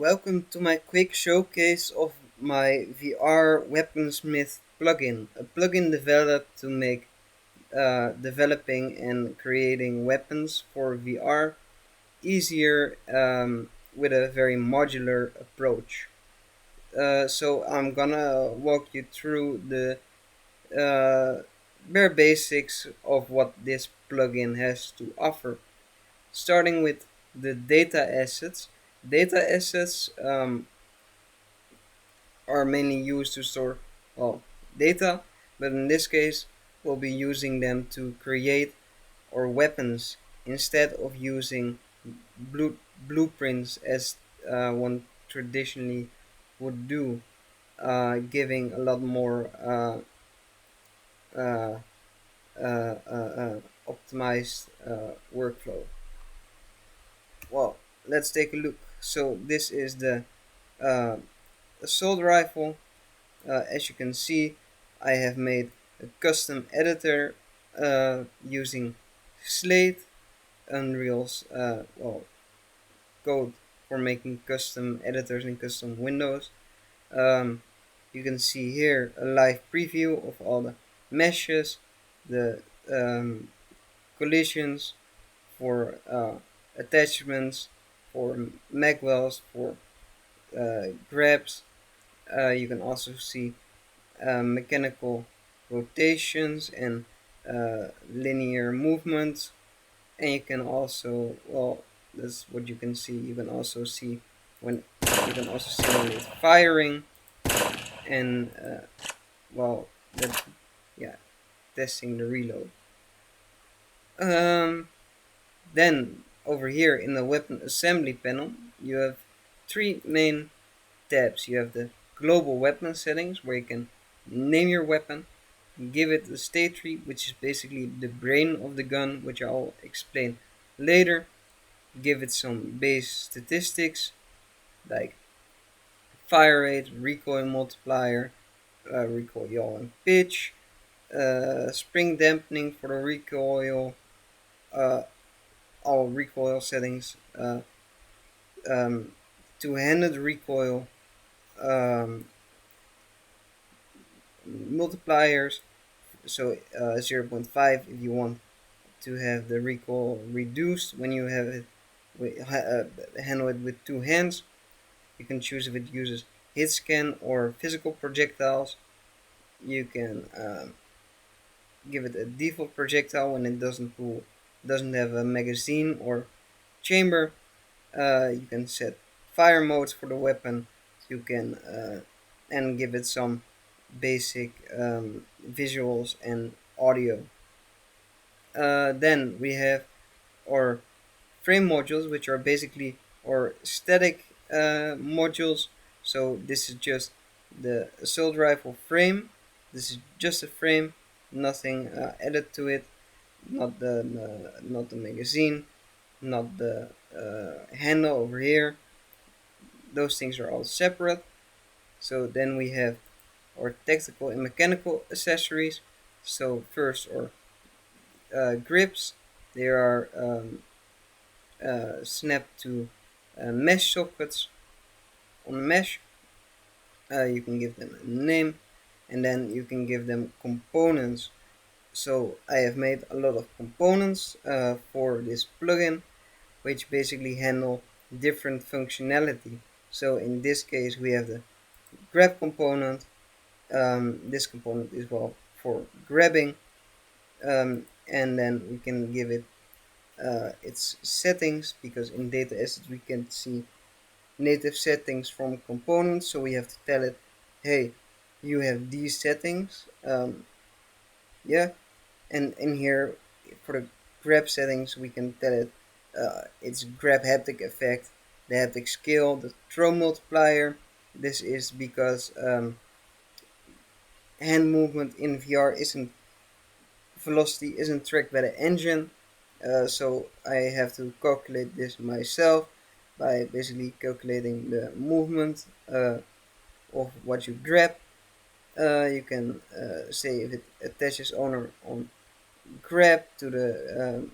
Welcome to my quick showcase of my VRWeaponsmith plugin, a plugin developed to make developing and creating weapons for VR easier with a very modular approach. So I'm gonna walk you through the uh, bare basics of what this plugin has to offer, starting with the data assets. Data assets are mainly used to store well data, but in this case we'll be using them to create our weapons instead of using blueprints as one traditionally would do, giving a lot more uh, optimized workflow. Well, let's take a look. So this is the uh, assault rifle. As you can see, I have made a custom editor using Slate, Unreal's code for making custom editors and custom windows. Um, you can see here a live preview of all the meshes, the collisions for attachments, for magwells, for grabs. You can also see mechanical rotations and linear movements, and you can also, well, that's what you can see. You can also see when it's firing, and well, that's, yeah, testing the reload. um then over here in the weapon assembly panel, you have three main tabs. You have the global weapon settings, where you can name your weapon, give it a state tree, which is basically the brain of the gun, which I'll explain later. Give it some base statistics like fire rate, recoil multiplier, recoil yaw and pitch, spring dampening for the recoil, uh, all recoil settings, um, two-handed recoil, um, multipliers, so 0.5 if you want to have the recoil reduced when you have it handle it with two hands. You can choose if it uses hit scan or physical projectiles. You can give it a default projectile when it doesn't have a magazine or chamber. You can set fire modes for the weapon. You can and give it some basic visuals and audio. Then we have our frame modules, which are basically our static modules. So this is just the assault rifle frame. This is just a frame, nothing added to it. Not the magazine, not the handle over here. Those things are all separate. So then we have our tactical and mechanical accessories. So first, our grips. They are snapped to mesh sockets on the mesh. You can give them a name, and then you can give them components. So I have made a lot of components for this plugin, which basically handle different functionality. So in this case, we have the grab component. This component is well for grabbing, and then we can give it its settings, because in data assets we can see native settings from components. So we have to tell it, hey, you have these settings. Yeah, and in here for the grab settings, we can tell it its grab haptic effect, the haptic scale, the throw multiplier. This is because hand movement in VR isn't velocity isn't tracked by the engine, so I have to calculate this myself by basically calculating the movement of what you grab. You can say if it attaches owner on grab to the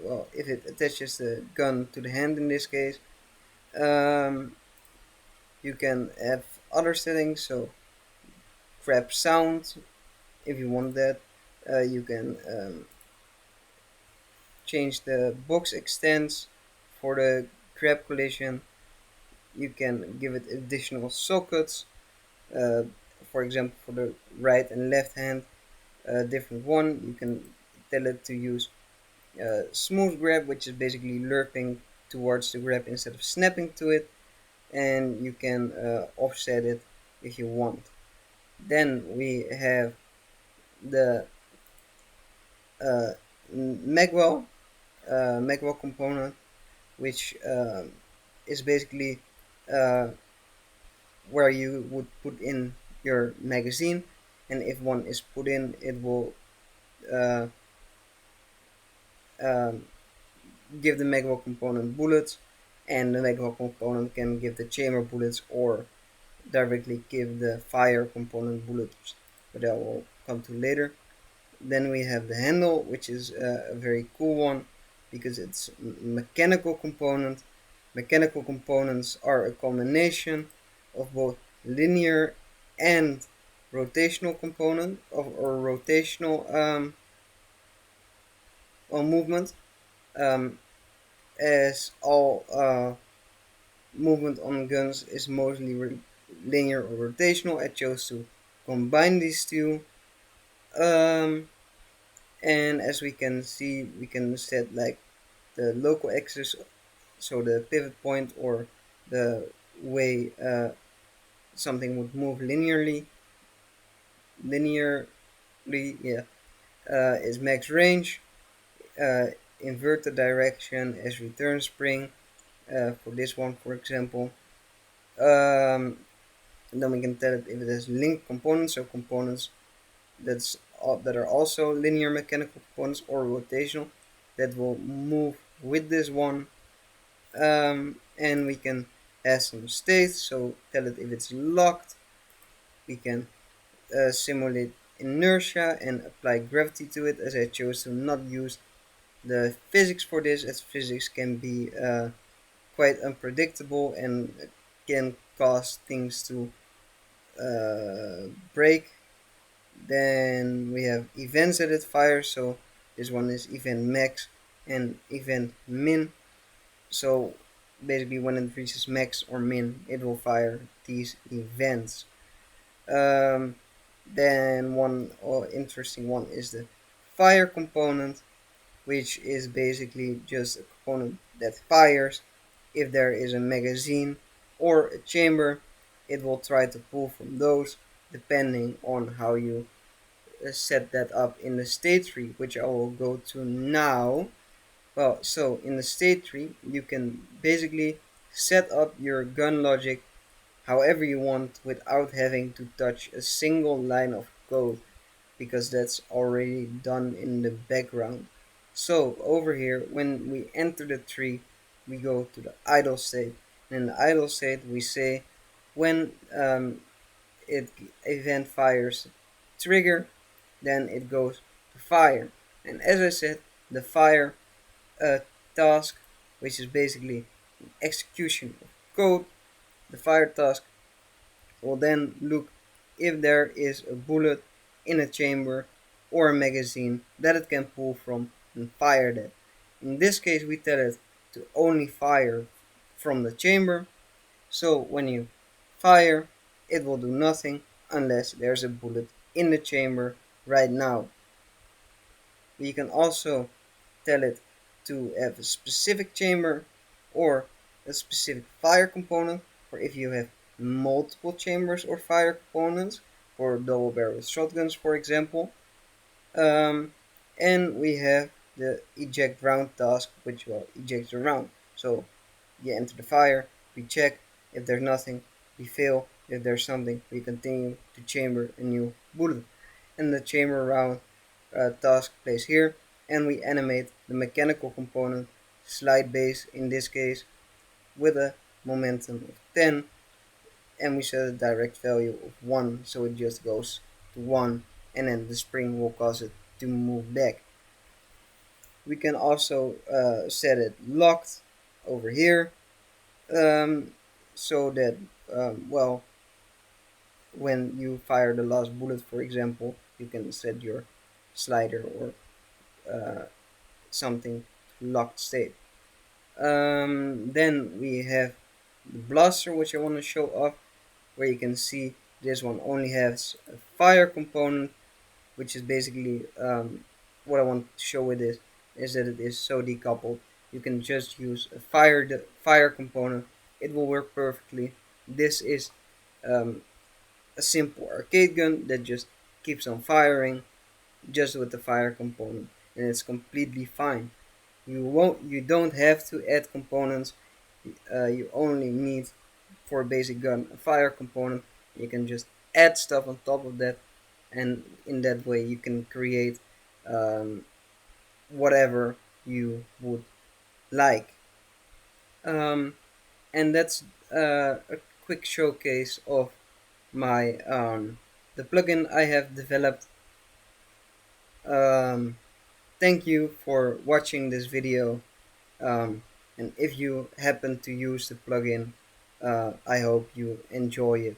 well, if it attaches the gun to the hand in this case, Um, you can have other settings, so grab sound if you want that. You can change the box extents for the grab collision. You can give it additional sockets, uh, for example for the right and left hand, different one. You can tell it to use smooth grab, which is basically lurping towards the grab instead of snapping to it, and you can offset it if you want. Then we have the uh, Magwell Magwell component, which is basically uh, where you would put in your magazine, and if one is put in, it will uh, um, give the Magwell component bullets, and the Magwell component can give the chamber bullets or directly give the fire component bullets, but that will come to later. Then we have the handle, which is a very cool one because it's mechanical component. Mechanical components are a combination of both linear and rotational component of or rotational movement. Um, as all movement on guns is mostly linear or rotational, I chose to combine these two. Um, and as we can see, we can set like the local axis, so the pivot point or the way something would move linearly, yeah, is max range. Uh, invert the direction as return spring for this one, for example. Um, and then we can tell it if it has linked components, so components that are also linear mechanical components or rotational that will move with this one. And we can have some states, so tell it if it's locked. We can simulate inertia and apply gravity to it, as I chose to not use the physics for this, as physics can be quite unpredictable and can cause things to break. Then we have events that it fires, so this one is event max and event min. So basically, when it reaches max or min, it will fire these events. Um, then one interesting one is the fire component, which is basically just a component that fires if there is a magazine or a chamber. It will try to pull from those depending on how you set that up in the state tree, which I will go to now. Well, so in the state tree, you can basically set up your gun logic however you want without having to touch a single line of code, because that's already done in the background. So over here, when we enter the tree, we go to the idle state. And in the idle state, we say when it event fires trigger, then it goes to fire. And as I said, the fire uh, task, which is basically execution of code, the fire task will then look if there is a bullet in a chamber or a magazine that it can pull from and fire that. In this case, we tell it to only fire from the chamber, so when you fire, it will do nothing unless there's a bullet in the chamber right now. You can also tell it to have a specific chamber or a specific fire component, or if you have multiple chambers or fire components for double barrel shotguns, for example. And we have the eject round task, which will eject the round. So you enter the fire, we check if there's nothing, we fail. If there's something, we continue to chamber a new bullet. And the chamber round task plays here, and we animate the mechanical component slide base in this case with a momentum of 10, and we set a direct value of 1, so it just goes to 1, and then the spring will cause it to move back. We can also set it locked over here, um, so that well, when you fire the last bullet, for example, you can set your slider or something to locked state. Then we have the blaster, which I want to show off, where you can see this one only has a fire component, which is basically what I want to show with this is that it is so decoupled. You can just use a fire component; it will work perfectly. This is um, a simple arcade gun that just keeps on firing just with the fire component, and it's completely fine. You don't have to add components. You only need for a basic gun a fire component. You can just add stuff on top of that, and in that way you can create um, whatever you would like. Um, and that's a quick showcase of my the plugin I have developed. Um, Thank you for watching this video. Um, and if you happen to use the plugin, I hope you enjoy it.